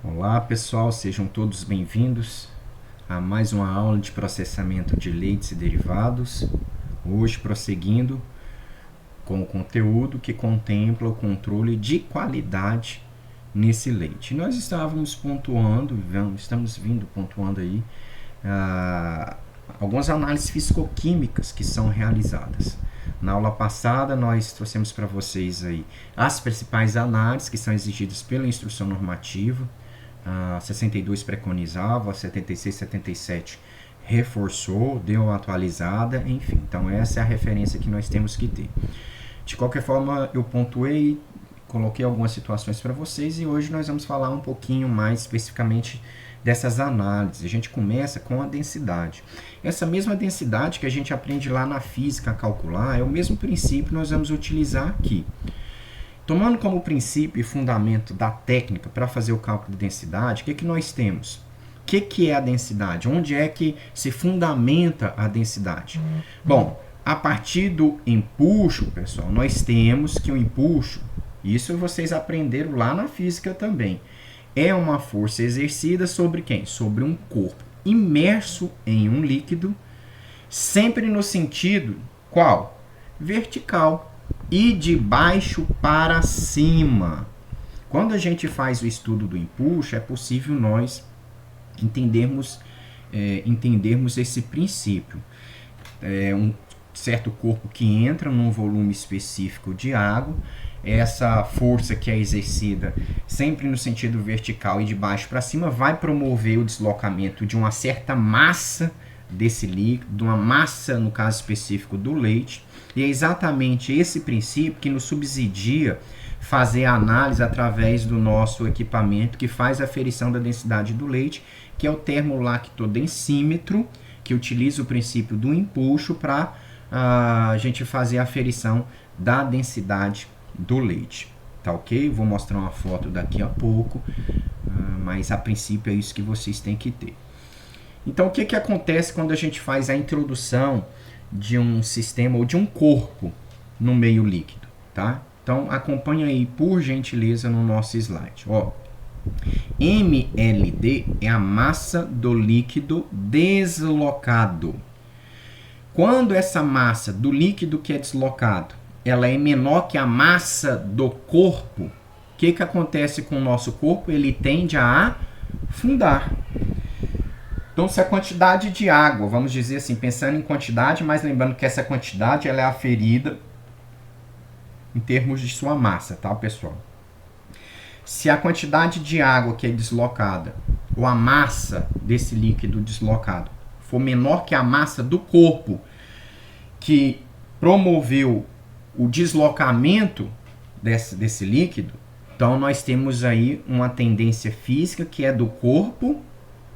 Olá pessoal, sejam todos bem-vindos a mais uma aula de processamento de leites e derivados. Hoje prosseguindo com o conteúdo que contempla o controle de qualidade nesse leite. Nós estamos vindo pontuando aí algumas análises físico-químicas que são realizadas. Na aula passada nós trouxemos para vocês aí as principais análises que são exigidas pela instrução normativa. A 62 preconizava, a 76, 77 reforçou, deu uma atualizada, enfim. Então essa é a referência que nós temos que ter. De qualquer forma, eu pontuei, coloquei algumas situações para vocês e hoje nós vamos falar um pouquinho mais especificamente dessas análises. A gente começa com a densidade. Essa mesma densidade que a gente aprende lá na física a calcular é o mesmo princípio que nós vamos utilizar aqui. Tomando como princípio e fundamento da técnica para fazer o cálculo de densidade, o que nós temos? O que é a densidade? Onde é que se fundamenta a densidade? Bom, a partir do empuxo, pessoal, nós temos que o empuxo, isso vocês aprenderam lá na física também, é uma força exercida sobre quem? Sobre um corpo imerso em um líquido, sempre no sentido qual? Vertical. E de baixo para cima. Quando a gente faz o estudo do empuxo, é possível nós entendermos esse princípio. Um certo corpo que entra num volume específico de água, essa força que é exercida sempre no sentido vertical e de baixo para cima vai promover o deslocamento de uma certa massa desse líquido, de uma massa, no caso específico, do leite. E é exatamente esse princípio que nos subsidia fazer a análise através do nosso equipamento que faz a aferição da densidade do leite, que é o termolactodensímetro, que utiliza o princípio do empuxo para a gente fazer a aferição da densidade do leite. Tá ok? Vou mostrar uma foto daqui a pouco, mas a princípio é isso que vocês têm que ter. Então, o que acontece quando a gente faz a introdução de um sistema ou de um corpo no meio líquido, tá? Então, acompanhe aí, por gentileza, no nosso slide. Ó, mLd é a massa do líquido deslocado. Quando essa massa do líquido que é deslocado, ela é menor que a massa do corpo, o que acontece com o nosso corpo? Ele tende a afundar. Então, se a quantidade de água, vamos dizer assim, pensando em quantidade, mas lembrando que essa quantidade ela é aferida em termos de sua massa, tá, pessoal? Se a quantidade de água que é deslocada, ou a massa desse líquido deslocado, for menor que a massa do corpo que promoveu o deslocamento desse líquido, então nós temos aí uma tendência física que é do corpo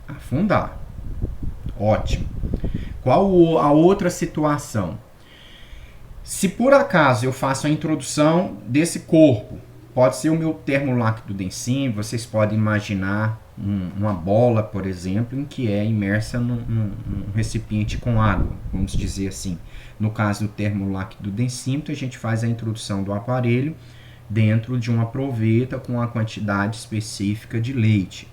afundar. Ótimo. Qual a outra situação? Se por acaso eu faço a introdução desse corpo, pode ser o meu termolactodensímetro, vocês podem imaginar uma bola, por exemplo, em que é imersa num recipiente com água, vamos dizer assim. No caso do termolactodensímetro, a gente faz a introdução do aparelho dentro de uma proveta com a quantidade específica de leite.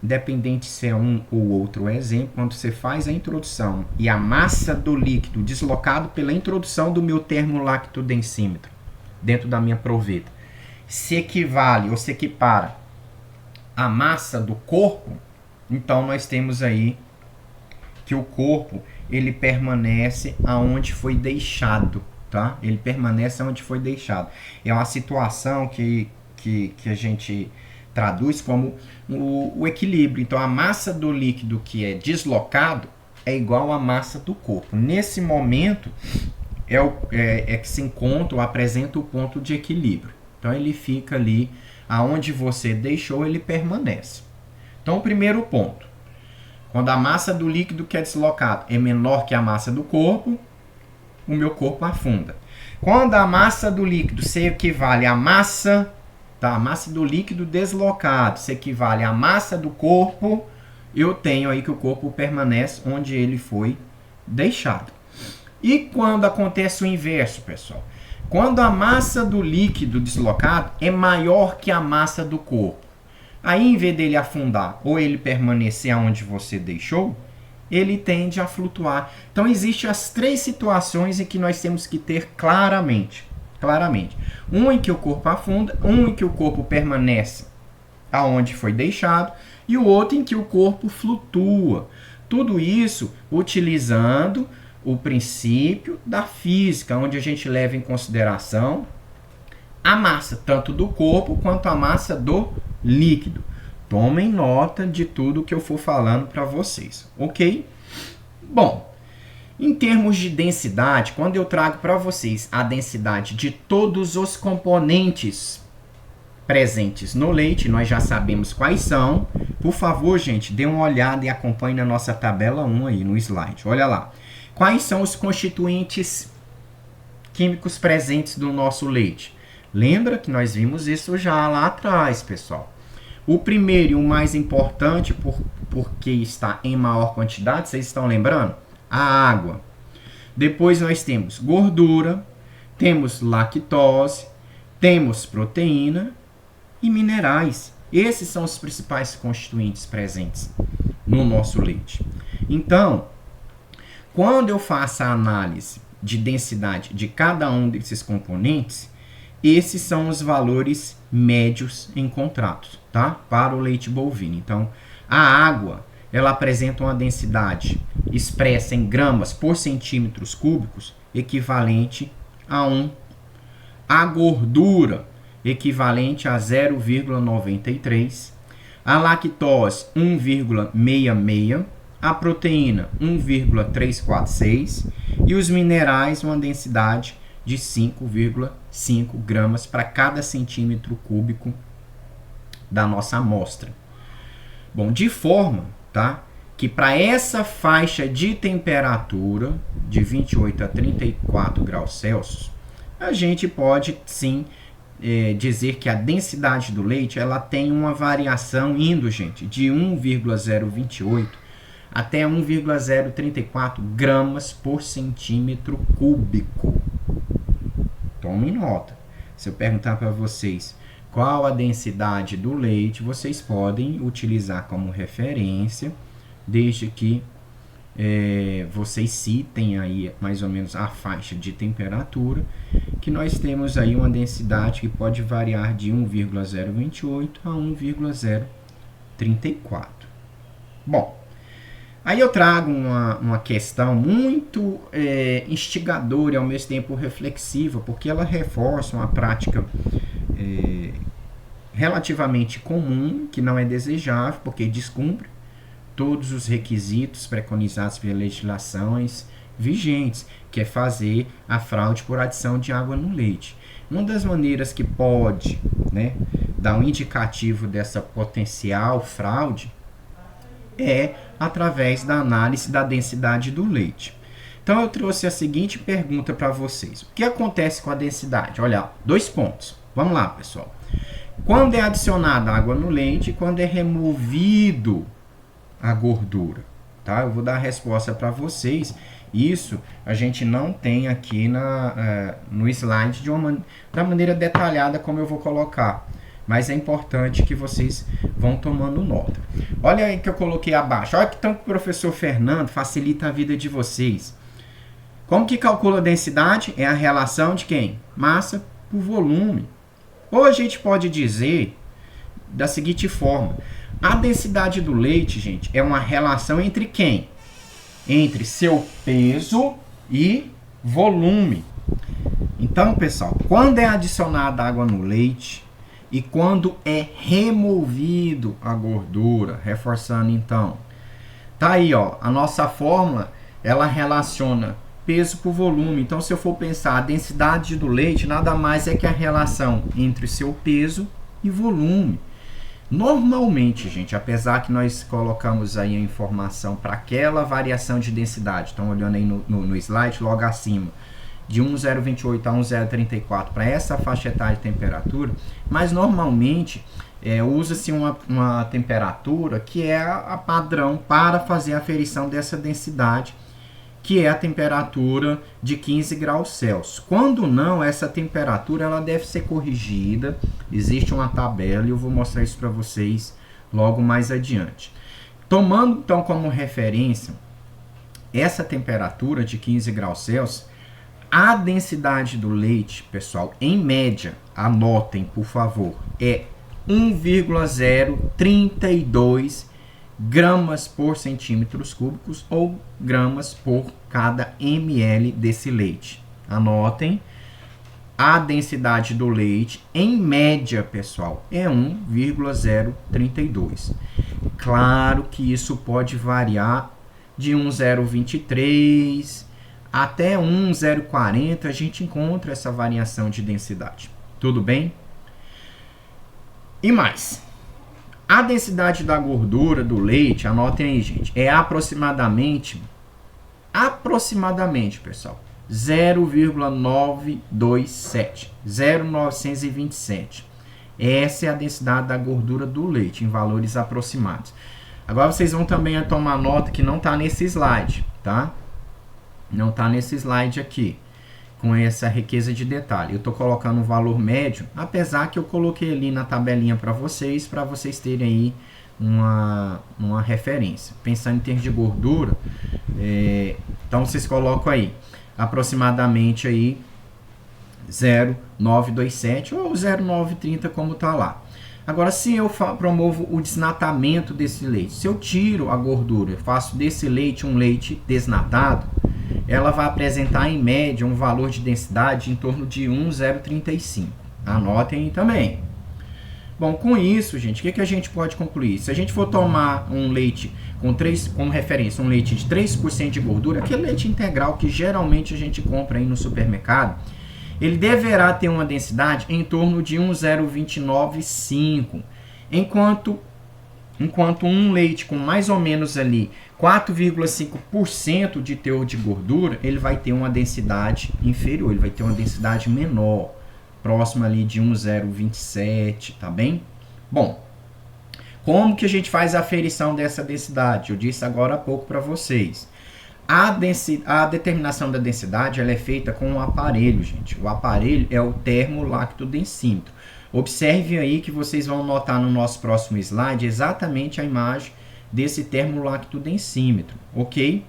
Independente se é um ou outro exemplo, quando você faz a introdução e a massa do líquido deslocado pela introdução do meu termolactodensímetro dentro da minha proveta se equivale ou se equipara à massa do corpo, então nós temos aí que o corpo ele permanece aonde foi deixado, tá? Ele permanece aonde foi deixado. É uma situação que a gente traduz como o equilíbrio. Então, a massa do líquido que é deslocado é igual à massa do corpo. Nesse momento, que se encontra ou apresenta o ponto de equilíbrio. Então, ele fica ali, aonde você deixou, ele permanece. Então, o primeiro ponto. Quando a massa do líquido que é deslocado é menor que a massa do corpo, o meu corpo afunda. Quando a massa do líquido se equivale à massa... Tá? A massa do líquido deslocado se equivale à massa do corpo, eu tenho aí que o corpo permanece onde ele foi deixado. E quando acontece o inverso, pessoal? Quando a massa do líquido deslocado é maior que a massa do corpo, Aí, em vez dele afundar ou ele permanecer aonde você deixou, ele tende a flutuar. Então, existem as três situações em que nós temos que ter claramente. Um em que o corpo afunda, um em que o corpo permanece aonde foi deixado e o outro em que o corpo flutua. Tudo isso utilizando o princípio da física, onde a gente leva em consideração a massa, tanto do corpo quanto a massa do líquido. Tomem nota de tudo que eu for falando para vocês, ok? Bom, em termos de densidade, quando eu trago para vocês a densidade de todos os componentes presentes no leite, nós já sabemos quais são. Por favor, gente, dê uma olhada e acompanhe na nossa tabela 1 aí no slide. Olha lá. Quais são os constituintes químicos presentes no nosso leite? Lembra que nós vimos isso já lá atrás, pessoal. O primeiro e o mais importante, porque está em maior quantidade, vocês estão lembrando? A água. Depois nós temos gordura, temos lactose, temos proteína e minerais. Esses são os principais constituintes presentes no nosso leite. Então, quando eu faço a análise de densidade de cada um desses componentes, esses são os valores médios encontrados, tá? Para o leite bovino. Então, a água, ela apresenta uma densidade expressa em gramas por centímetros cúbicos equivalente a 1. A gordura, equivalente a 0,93. A lactose, 1,66. A proteína, 1,346. E os minerais, uma densidade de 5,5 gramas para cada centímetro cúbico da nossa amostra. Bom, de forma, tá, que para essa faixa de temperatura de 28 a 34 graus Celsius, a gente pode sim dizer que a densidade do leite ela tem uma variação indo, gente, de 1,028 até 1,034 gramas por centímetro cúbico. Tomem nota. Se eu perguntar para vocês qual a densidade do leite, vocês podem utilizar como referência, desde que vocês citem aí mais ou menos a faixa de temperatura, que nós temos aí uma densidade que pode variar de 1,028 a 1,034. Bom, aí eu trago uma questão muito instigadora e ao mesmo tempo reflexiva, porque ela reforça uma prática relativamente comum, que não é desejável, porque descumpre todos os requisitos preconizados pelas legislações vigentes, que é fazer a fraude por adição de água no leite. Uma das maneiras que pode, né, dar um indicativo dessa potencial fraude é através da análise da densidade do leite. Então eu trouxe a seguinte pergunta para vocês. O que acontece com a densidade? Olha, 2 pontos. Vamos lá, pessoal. Quando é adicionada água no leite e quando é removido a gordura, tá? Eu vou dar a resposta para vocês. Isso a gente não tem aqui no slide da maneira detalhada como eu vou colocar. Mas é importante que vocês vão tomando nota. Olha aí que eu coloquei abaixo. Olha que tanto o professor Fernando facilita a vida de vocês. Como que calcula a densidade? É a relação de quem? Massa por volume. Ou a gente pode dizer da seguinte forma. A densidade do leite, gente, é uma relação entre quem? Entre seu peso e volume. Então, pessoal, quando é adicionada água no leite e quando é removido a gordura, reforçando então, tá aí, ó, a nossa fórmula, ela relaciona peso por volume. Então, se eu for pensar a densidade do leite, nada mais é que a relação entre seu peso e volume. Normalmente, gente, apesar que nós colocamos aí a informação para aquela variação de densidade, estão olhando aí no slide logo acima, de 1,028 a 1,034 para essa faixa etária de temperatura, mas normalmente usa-se uma temperatura que é a padrão para fazer a aferição dessa densidade, que é a temperatura de 15 graus Celsius. Quando não, essa temperatura ela deve ser corrigida. Existe uma tabela e eu vou mostrar isso para vocês logo mais adiante. Tomando então como referência essa temperatura de 15 graus Celsius, a densidade do leite, pessoal, em média, anotem por favor, é 1,032 gramas por centímetros cúbicos ou gramas por cada ml desse leite. Anotem, a densidade do leite, em média, pessoal, é 1,032. Claro que isso pode variar de 1,023 até 1,040, a gente encontra essa variação de densidade. Tudo bem? E mais, a densidade da gordura do leite, anotem aí, gente, é aproximadamente, pessoal, 0,927, 0,927. Essa é a densidade da gordura do leite, em valores aproximados. Agora vocês vão também tomar nota que não está nesse slide, tá? Não está nesse slide aqui, com essa riqueza de detalhe. Eu estou colocando um valor médio, apesar que eu coloquei ali na tabelinha para vocês terem aí uma referência. Pensando em termos de gordura, então vocês colocam aí, aproximadamente aí 0,927 ou 0,930 como está lá. Agora, se eu promovo o desnatamento desse leite, se eu tiro a gordura, faço desse leite um leite desnatado, ela vai apresentar em média um valor de densidade em torno de 1,035. Anotem aí também. Bom, com isso, gente, o que a gente pode concluir? Se a gente for tomar um leite como referência, um leite de 3% de gordura, aquele leite integral que geralmente a gente compra aí no supermercado, ele deverá ter uma densidade em torno de 1,0295, enquanto um leite com mais ou menos ali 4,5% de teor de gordura, ele vai ter uma densidade inferior, ele vai ter uma densidade menor, próxima ali de 1,027, tá bem? Bom, como que a gente faz a aferição dessa densidade? Eu disse agora há pouco para vocês. A determinação da densidade ela é feita com um aparelho, gente. O aparelho é o termolactodensímetro. Observe aí que vocês vão notar no nosso próximo slide exatamente a imagem desse termolactodensímetro, ok?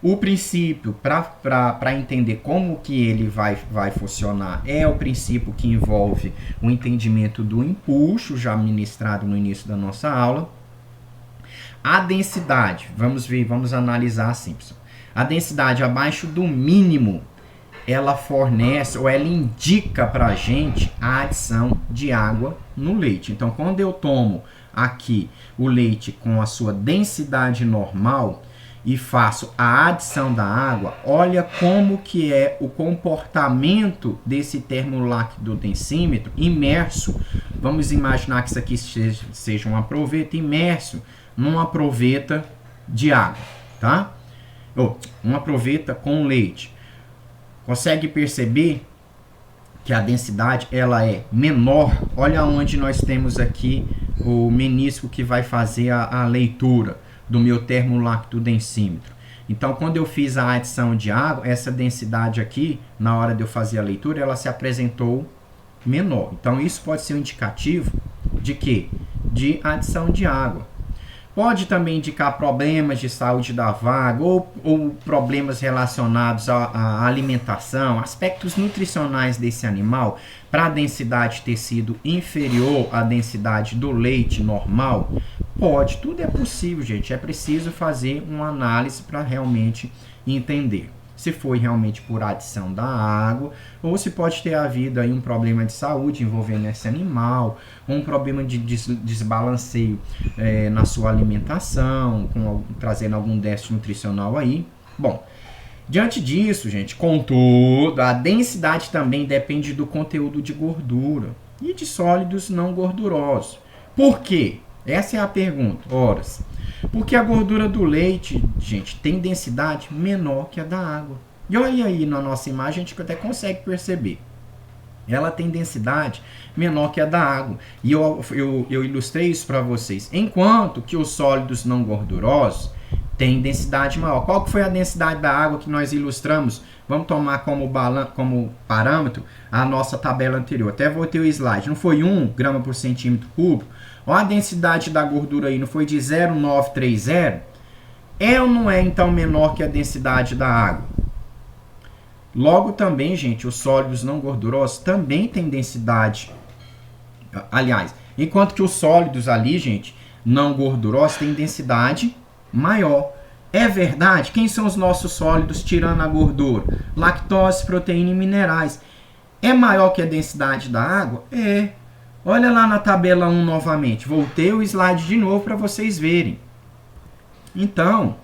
O princípio, para entender como que ele vai funcionar, é o princípio que envolve o entendimento do empuxo, já ministrado no início da nossa aula. A densidade, vamos analisar assim, pessoal. A densidade abaixo do mínimo, ela fornece ou ela indica para a gente a adição de água no leite. Então, quando eu tomo aqui o leite com a sua densidade normal e faço a adição da água, olha como que é o comportamento desse termolactodensímetro imerso. Vamos imaginar que isso aqui seja uma proveta imerso numa proveta de água, tá? Ou uma proveta com leite. Consegue perceber que a densidade ela é menor? Olha onde nós temos aqui o menisco que vai fazer a leitura do meu termolactodensímetro. Então, quando eu fiz a adição de água, essa densidade aqui, na hora de eu fazer a leitura, ela se apresentou menor. Então, isso pode ser um indicativo de quê? De adição de água. Pode também indicar problemas de saúde da vaga ou problemas relacionados à alimentação, aspectos nutricionais desse animal, para a densidade ter sido inferior à densidade do leite normal. Pode, tudo é possível, gente. É preciso fazer uma análise para realmente entender se foi realmente por adição da água ou se pode ter havido aí um problema de saúde envolvendo esse animal, ou um problema de desbalanceio na sua alimentação, trazendo algum déficit nutricional aí. Bom, diante disso, gente, contudo, a densidade também depende do conteúdo de gordura e de sólidos não gordurosos. Por quê? Essa é a pergunta. Horas. Porque a gordura do leite, gente, tem densidade menor que a da água. E olha aí na nossa imagem, a gente até consegue perceber. Ela tem densidade menor que a da água. E eu ilustrei isso para vocês. Enquanto que os sólidos não gordurosos tem densidade maior. Qual que foi a densidade da água que nós ilustramos? Vamos tomar como parâmetro a nossa tabela anterior. Até voltei o slide. Não foi 1 grama por centímetro cúbico? Olha a densidade da gordura aí, não foi de 0,930? É ou não é, então, menor que a densidade da água? Logo também, gente, os sólidos não gordurosos também têm densidade. Aliás, enquanto que os sólidos ali, gente, não gordurosos têm densidade maior. É verdade? Quem são os nossos sólidos tirando a gordura? Lactose, proteína e minerais. É maior que a densidade da água? É. Olha lá na tabela 1 novamente. Voltei o slide de novo para vocês verem. Então,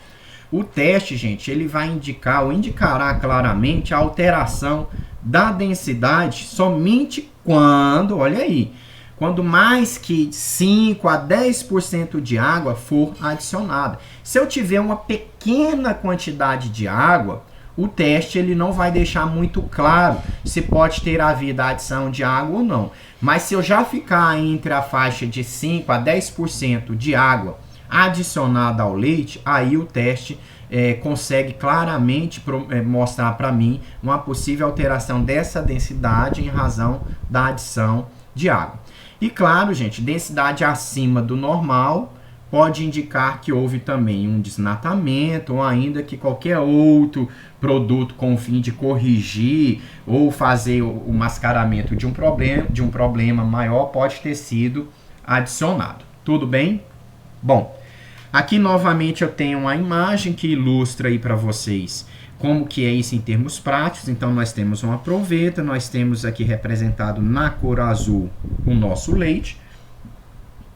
o teste, gente, ele vai indicar ou indicará claramente a alteração da densidade somente quando, olha aí, quando mais que 5 a 10% de água for adicionada. Se eu tiver uma pequena quantidade de água, o teste ele não vai deixar muito claro se pode ter havido a adição de água ou não. Mas se eu já ficar entre a faixa de 5 a 10% de água adicionada ao leite, aí o teste consegue claramente mostrar para mim uma possível alteração dessa densidade em razão da adição de água. E claro, gente, densidade acima do normal pode indicar que houve também um desnatamento ou ainda que qualquer outro produto com o fim de corrigir ou fazer o mascaramento de um problema maior pode ter sido adicionado. Tudo bem? Bom, aqui novamente eu tenho uma imagem que ilustra aí para vocês como que é isso em termos práticos. Então nós temos uma proveta, nós temos aqui representado na cor azul o nosso leite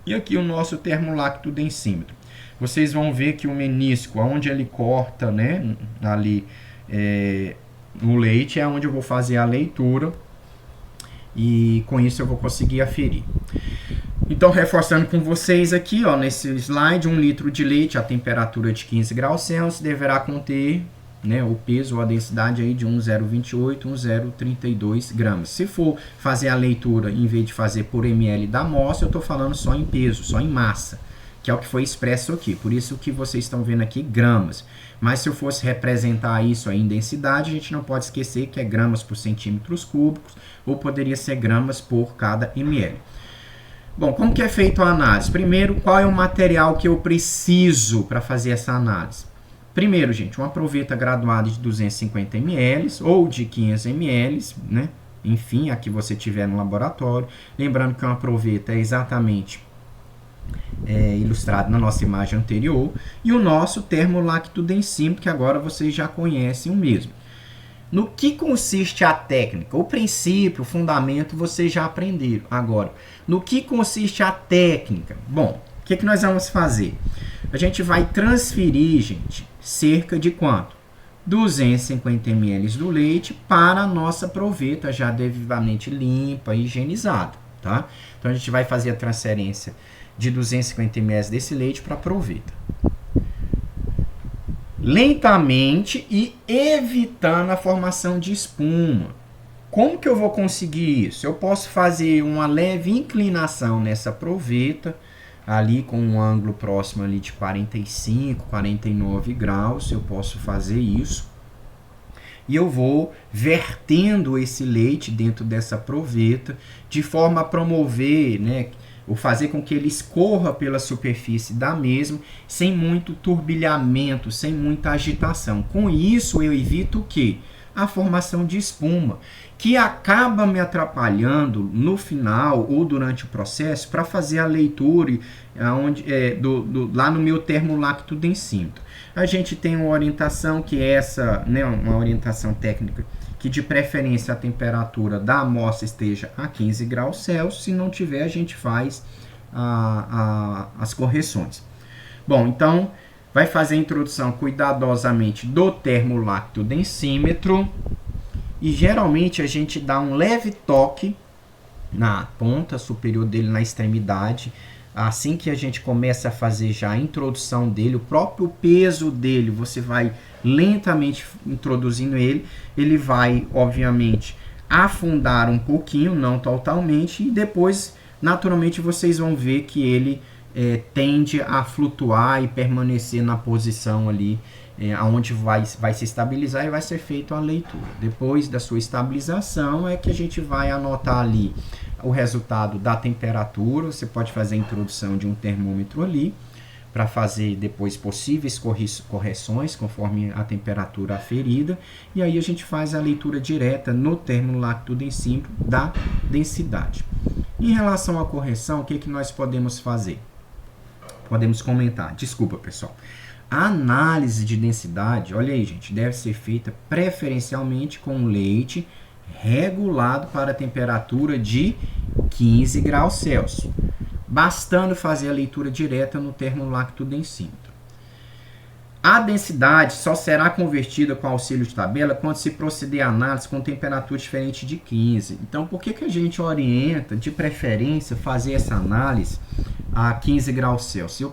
e aqui o nosso termolactodensímetro. Vocês vão ver que o menisco, onde ele corta, né, ali no leite, é onde eu vou fazer a leitura e com isso eu vou conseguir aferir. Então, reforçando com vocês aqui, ó, nesse slide, 1 litro de leite a temperatura de 15 graus Celsius deverá conter, né, o peso ou a densidade aí de 1,028, 1,032 gramas. Se for fazer a leitura, em vez de fazer por ml da amostra, eu estou falando só em peso, só em massa, que é o que foi expresso aqui. Por isso que vocês estão vendo aqui gramas. Mas se eu fosse representar isso aí em densidade, a gente não pode esquecer que é gramas por centímetros cúbicos, ou poderia ser gramas por cada ml. Bom, como que é feita a análise? Primeiro, qual é o material que eu preciso para fazer essa análise? Primeiro, gente, uma proveta graduada de 250 ml ou de 500 ml, né? Enfim, a que você tiver no laboratório. Lembrando que uma proveta é exatamente ilustrado na nossa imagem anterior. E o nosso termolactodensímetro, que agora vocês já conhecem o mesmo. No que consiste a técnica? O princípio, o fundamento, vocês já aprenderam. Agora, no que consiste a técnica? Bom, o que nós vamos fazer? A gente vai transferir, gente, cerca de quanto? 250 ml do leite para a nossa proveta já devidamente limpa e higienizada, tá? Então, a gente vai fazer a transferência de 250 ml desse leite para a proveta. Lentamente e evitando a formação de espuma. Como que eu vou conseguir isso? Eu posso fazer uma leve inclinação nessa proveta, ali com um ângulo próximo ali de 45, 49 graus, eu posso fazer isso. E eu vou vertendo esse leite dentro dessa proveta, de forma a promover, né, ou fazer com que ele escorra pela superfície da mesma, sem muito turbilhamento, sem muita agitação. Com isso, eu evito o quê? A formação de espuma, que acaba me atrapalhando no final ou durante o processo para fazer a leitura lá no meu termolactodensímetro. A gente tem uma orientação que é essa, né, uma orientação técnica, que de preferência a temperatura da amostra esteja a 15 graus Celsius. Se não tiver, a gente faz as correções. Bom, então vai fazer a introdução cuidadosamente do termolactodensímetro e geralmente a gente dá um leve toque na ponta superior dele, na extremidade. Assim que a gente começa a fazer já a introdução dele, o próprio peso dele, você vai lentamente introduzindo ele, ele vai, obviamente, afundar um pouquinho, não totalmente, e depois, naturalmente, vocês vão ver que ele tende a flutuar e permanecer na posição ali, onde vai se estabilizar e vai ser feita a leitura. Depois da sua estabilização é que a gente vai anotar ali o resultado da temperatura. Você pode fazer a introdução de um termômetro ali, para fazer depois possíveis correções conforme a temperatura aferida, e aí a gente faz a leitura direta no termo lactodensímetro da densidade. Em relação à correção, o que nós podemos fazer? Podemos comentar. Desculpa, pessoal. A análise de densidade, olha aí, gente, deve ser feita preferencialmente com leite regulado para a temperatura de 15 graus Celsius, bastando fazer a leitura direta no termo lactodensímetro. A densidade só será convertida com auxílio de tabela quando se proceder à análise com temperatura diferente de 15. Então, por que a gente orienta, de preferência, fazer essa análise a 15 graus Celsius?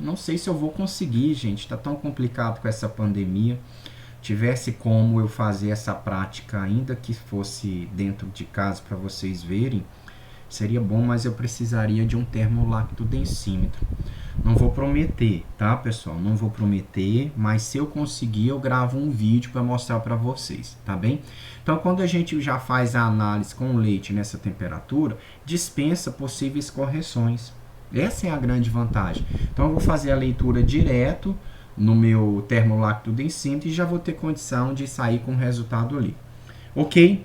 Não sei se eu vou conseguir, gente, está tão complicado com essa pandemia. Tivesse como eu fazer essa prática, ainda que fosse dentro de casa para vocês verem, seria bom, mas eu precisaria de um termo lactodensímetro. Não vou prometer, tá, pessoal? Não vou prometer, mas se eu conseguir, eu gravo um vídeo para mostrar para vocês, tá bem? Então, quando a gente já faz a análise com o leite nessa temperatura, dispensa possíveis correções. Essa é a grande vantagem. Então, eu vou fazer a leitura direto no meu termo lactodensímetro e já vou ter condição de sair com o resultado ali. Ok?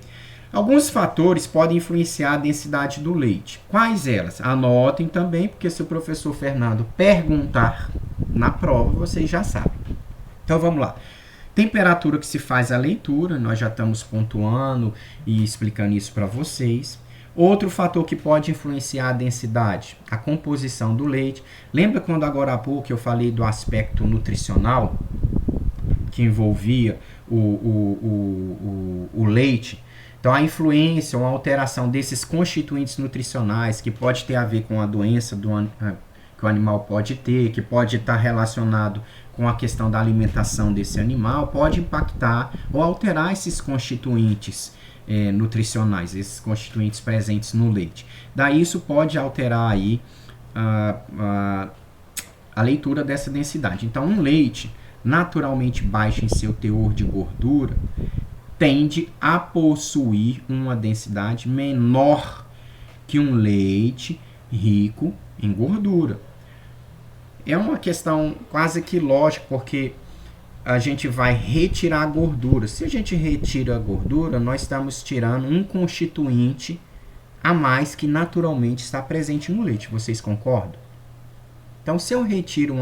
Alguns fatores podem influenciar a densidade do leite. Quais elas? Anotem também, porque se o professor Fernando perguntar na prova, vocês já sabem. Então vamos lá. Temperatura que se faz a leitura, nós já estamos pontuando e explicando isso para vocês. Outro fator que pode influenciar a densidade, a composição do leite. Lembra quando agora há pouco eu falei do aspecto nutricional, que envolvia o leite? Então, a influência ou a alteração desses constituintes nutricionais, que pode ter a ver com a doença que o animal pode ter, que pode estar relacionado com a questão da alimentação desse animal, pode impactar ou alterar esses constituintes nutricionais, esses constituintes presentes no leite. Daí, isso pode alterar aí a leitura dessa densidade. Então, um leite naturalmente baixo em seu teor de gordura tende a possuir uma densidade menor que um leite rico em gordura. É uma questão quase que lógica, porque a gente vai retirar a gordura. Se a gente retira a gordura, nós estamos tirando um constituinte a mais que naturalmente está presente no leite. Vocês concordam? Então, se eu retiro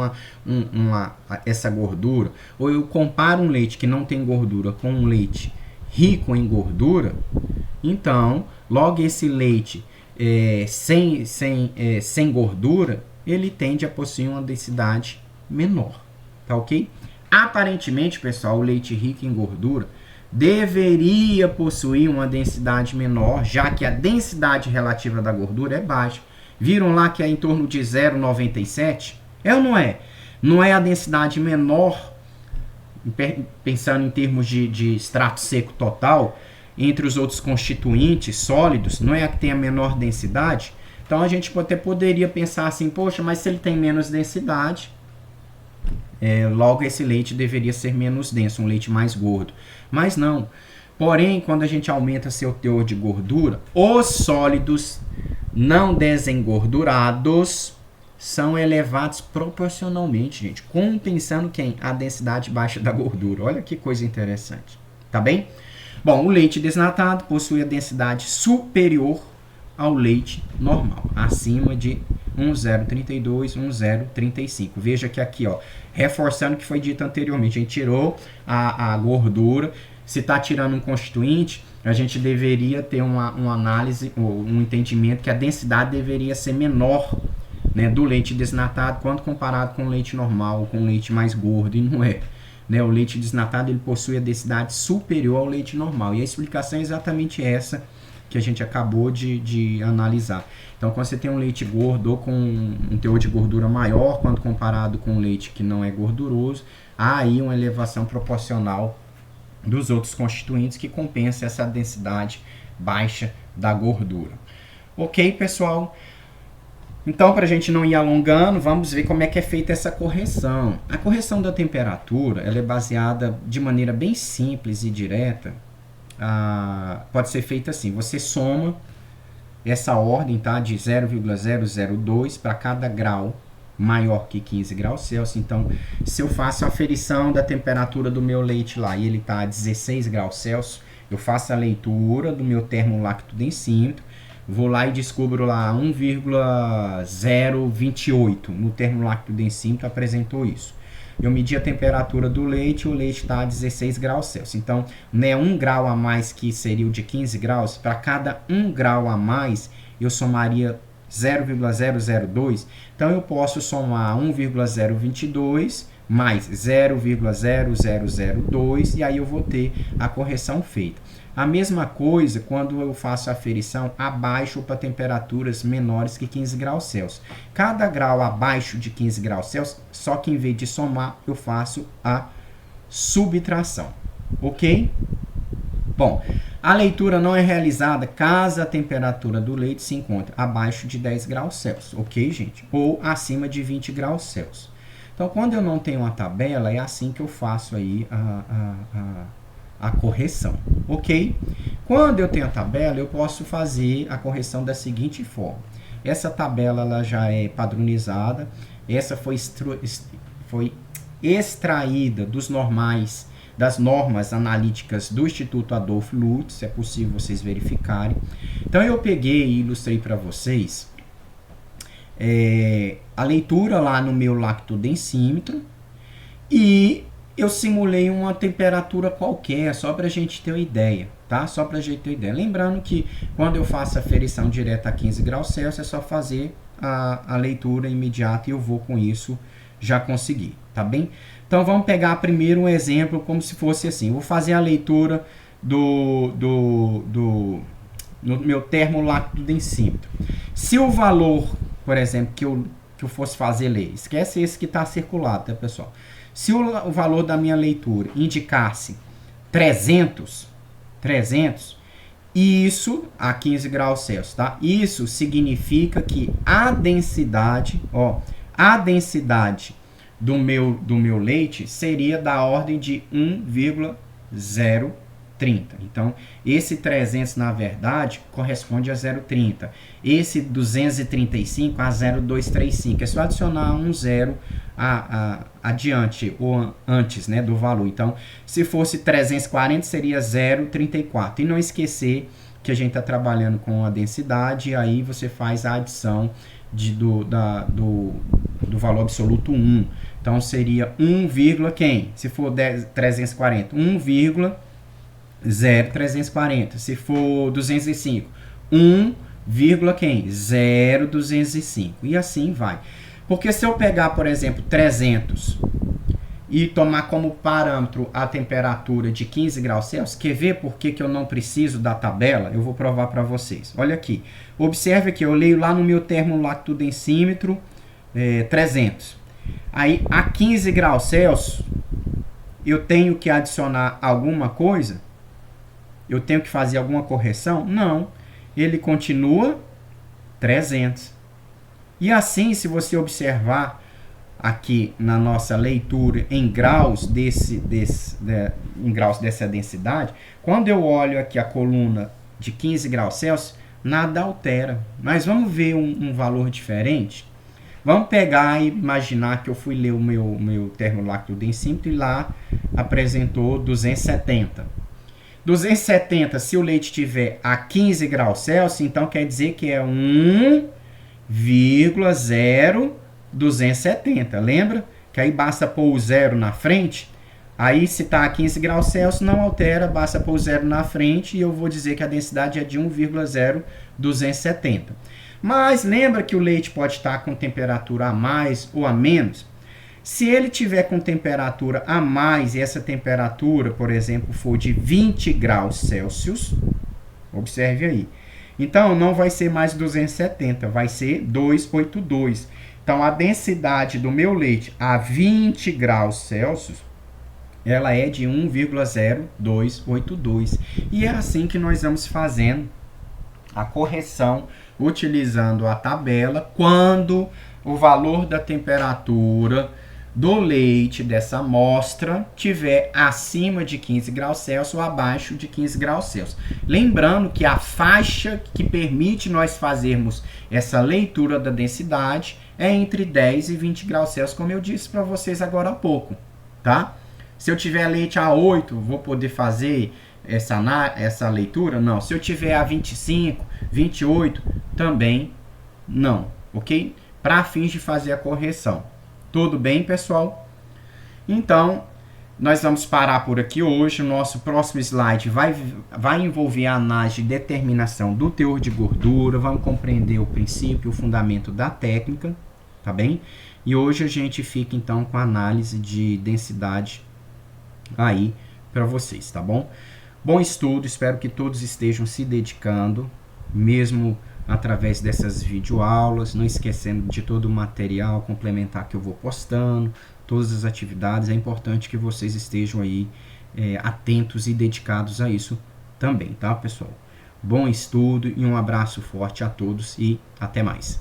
essa gordura, ou eu comparo um leite que não tem gordura com um leite rico em gordura, então, logo esse leite sem gordura, ele tende a possuir uma densidade menor, tá ok? Aparentemente, pessoal, o leite rico em gordura deveria possuir uma densidade menor, já que a densidade relativa da gordura é baixa. Viram lá que é em torno de 0,97? É ou não é? Não é a densidade menor, pensando em termos de extrato seco total, entre os outros constituintes sólidos, não é a que tem a menor densidade? Então a gente até poderia pensar assim, poxa, mas se ele tem menos densidade, logo esse leite deveria ser menos denso, um leite mais gordo. Mas não. Porém, quando a gente aumenta seu teor de gordura, os sólidos não desengordurados são elevados proporcionalmente, gente, compensando quem? A densidade baixa da gordura. Olha que coisa interessante, tá bem? Bom, o leite desnatado possui a densidade superior ao leite normal, acima de 1,032, 1,035. Veja que aqui, ó, reforçando o que foi dito anteriormente, a gente tirou a gordura. Se está tirando um constituinte, a gente deveria ter uma análise, ou um entendimento que a densidade deveria ser menor, né, do leite desnatado quando comparado com o leite normal, com o leite mais gordo, e não é. Né, o leite desnatado ele possui a densidade superior ao leite normal, e a explicação é exatamente essa que a gente acabou de analisar. Então, quando você tem um leite gordo ou com um teor de gordura maior, quando comparado com um leite que não é gorduroso, há aí uma elevação proporcional dos outros constituintes que compensa essa densidade baixa da gordura. Ok, pessoal? Então, para a gente não ir alongando, vamos ver como é que é feita essa correção. A correção da temperatura ela é baseada de maneira bem simples e direta. Pode ser feita assim: você soma essa ordem, tá, de 0,002 para cada grau maior que 15 graus Celsius. Então, se eu faço a aferição da temperatura do meu leite lá e ele está a 16 graus Celsius, eu faço a leitura do meu termolactodensímetro, vou lá e descubro lá 1,028 no termolactodensímetro, apresentou isso. Eu medi a temperatura do leite, o leite está a 16 graus Celsius. Então, né, 1 grau a mais, que seria o de 15 graus, para cada 1 grau a mais, eu somaria 0,002. Então, eu posso somar 1,022 mais 0,0002 e aí eu vou ter a correção feita. A mesma coisa quando eu faço a aferição abaixo para temperaturas menores que 15 graus Celsius. Cada grau abaixo de 15 graus Celsius, só que em vez de somar, eu faço a subtração. Ok? Bom, a leitura não é realizada caso a temperatura do leite se encontre abaixo de 10 graus Celsius. Ok, gente? Ou acima de 20 graus Celsius. Então, quando eu não tenho uma tabela, é assim que eu faço aí a correção, ok? Quando eu tenho a tabela, eu posso fazer a correção da seguinte forma. Essa tabela ela já é padronizada, essa foi extraída das normas analíticas do Instituto Adolf Lutz, é possível vocês verificarem. Então eu peguei e ilustrei para vocês a leitura lá no meu lactodensímetro e eu simulei uma temperatura qualquer, só para a gente ter uma ideia, tá? Só para a gente ter uma ideia. Lembrando que quando eu faço a aferição direta a 15 graus Celsius, é só fazer a leitura imediata e eu vou com isso já conseguir, tá bem? Então vamos pegar primeiro um exemplo como se fosse assim. Eu vou fazer a leitura no meu termolactodensímetro. Se o valor, por exemplo, que eu fosse fazer ler, esquece esse que está circulado, tá, pessoal? Se o valor da minha leitura indicasse 300, isso a 15 graus Celsius, tá? Isso significa que a densidade do meu leite seria da ordem de 1,030. Então, esse 300, na verdade, corresponde a 0,30. Esse 235 a 0,235. É só adicionar um zero adiante ou antes, né, do valor. Então, se fosse 340, seria 0,34. E não esquecer que a gente está trabalhando com a densidade, e aí você faz a adição do valor absoluto 1. Então, seria 1, quem? Se for 340, 1,0340. Se for 205, 1, quem? 0,205. E assim vai. Porque se eu pegar, por exemplo, 300 e tomar como parâmetro a temperatura de 15 graus Celsius, quer ver por que eu não preciso da tabela? Eu vou provar para vocês. Olha aqui. Observe que eu leio lá no meu termolactodensímetro 300. Aí, a 15 graus Celsius, eu tenho que adicionar alguma coisa? Eu tenho que fazer alguma correção? Não. Ele continua 300. E assim, se você observar aqui na nossa leitura em graus em graus dessa densidade, quando eu olho aqui a coluna de 15 graus Celsius, nada altera. Mas vamos ver um valor diferente? Vamos pegar e imaginar que eu fui ler o meu termolactodensímetro e lá apresentou 270. 270, se o leite estiver a 15 graus Celsius, então quer dizer que é 1,0270. Lembra? Que aí basta pôr o zero na frente. Aí se está a 15 graus Celsius, não altera, basta pôr o zero na frente e eu vou dizer que a densidade é de 1,0270. Mas lembra que o leite pode estar com temperatura a mais ou a menos? Se ele tiver com temperatura a mais e essa temperatura, por exemplo, for de 20 graus Celsius, observe aí. Então, não vai ser mais 270, vai ser 282. Então, a densidade do meu leite a 20 graus Celsius, ela é de 1,0282. E é assim que nós vamos fazendo a correção utilizando a tabela, quando o valor da temperatura do leite dessa amostra tiver acima de 15 graus Celsius ou abaixo de 15 graus Celsius. Lembrando que a faixa que permite nós fazermos essa leitura da densidade é entre 10 e 20 graus Celsius, como eu disse para vocês agora há pouco, tá? Se eu tiver leite a 8, vou poder fazer essa leitura? Não. Se eu tiver a 25, 28, também não, ok? Para fins de fazer a correção. Tudo bem, pessoal? Então, nós vamos parar por aqui hoje. O nosso próximo slide vai envolver a análise de determinação do teor de gordura. Vamos compreender o princípio, o fundamento da técnica, tá bem? E hoje a gente fica, então, com a análise de densidade aí para vocês, tá bom? Bom estudo, espero que todos estejam se dedicando, mesmo através dessas videoaulas, não esquecendo de todo o material complementar que eu vou postando, todas as atividades. É importante que vocês estejam aí atentos e dedicados a isso também, tá, pessoal? Bom estudo e um abraço forte a todos e até mais.